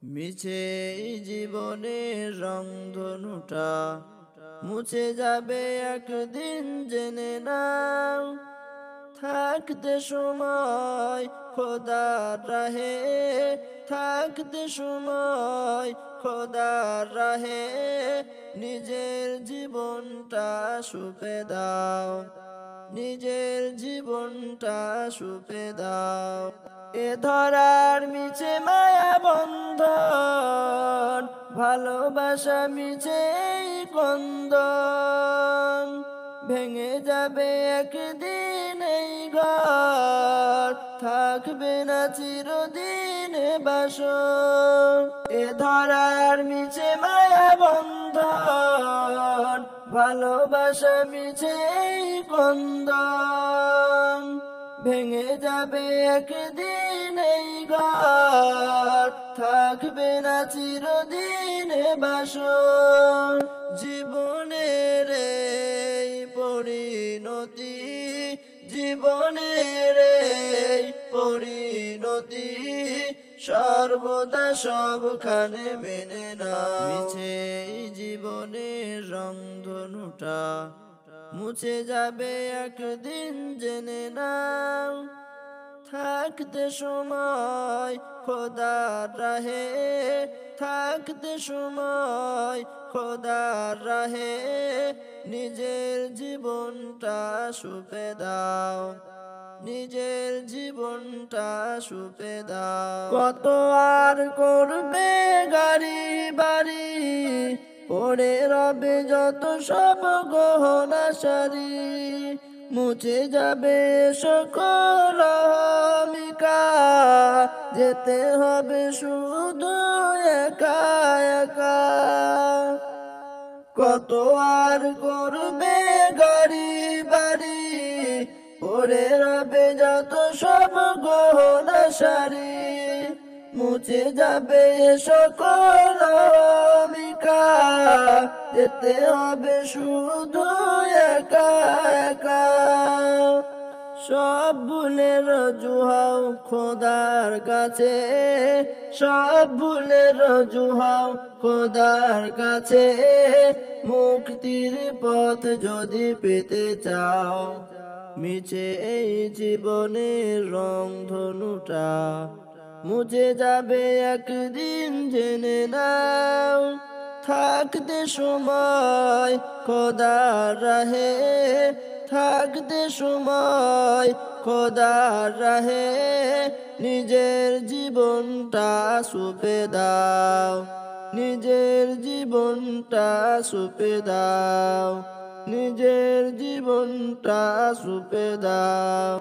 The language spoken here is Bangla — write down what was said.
মিছে এই জীবনের রংধনুটা মুছে যাবে একদিন, জেনে নাও। থাকতে সময় খোদার রাহে, থাকতে সময় খোদার রাহে, নিজের জীবনটা সুপে দাও, নিজের জীবনটা সুপে দাও। এ ধরার মিছে মায়া বন্ধন, ভালোবাসা মিছে এই কন্দন, ভেঙে যাবে একদিন এই ঘর, থাকবে না চিরদিন বাসর। এ ধরার মিছে মায়া বন্ধন, ভালোবাসা মিছে এই কন্দন, ভেঙে যাবে একদিন এই ঘর, থাকবে না চিরদিন বাসর। জীবনের এই পরিণতি, জীবনের এই পরিণতি, সর্বদা সবখানে মেনে না। মিছে জীবনের রংধনুটা মুছে যাবে একদিন, জেনে নাও। থাকতে সময় খোদার রাহে, থাকতে সময় খোদার রাহে, নিজের জীবনটা সুপে দাও, নিজের জীবনটা সুপে দাও। কত আর করবে গাড়ি বাড়ি, পড়ে রবে যত সব গহনা সারি, মুছে যাবে সকল অহমিকা, যেতে হবে শুধু একা একা। কত আর করবে গাড়ি বাড়ি, পড়ে রবে যত সব গহনা সারি, মুছে যাবে সকল অহমিকা, যেতে হবে শুধু একা একা। সব ভুলের জুহাও খোদার কাছে, সব ভুলের জুহাও খোদার কাছে, মুক্তির পথ যদি পেতে চাও। মিছে এই জীবনের রংধনুটা মুছে যাবে একদিন, জেনে নাও। থাকতে সময় খোদার রাহে, থাকতে সময় খোদার রাহে, নিজের জীবনটা সুপে দাও, নিজের জীবনটা সুপে দাও, নিজের জীবনটা সুপে দাও।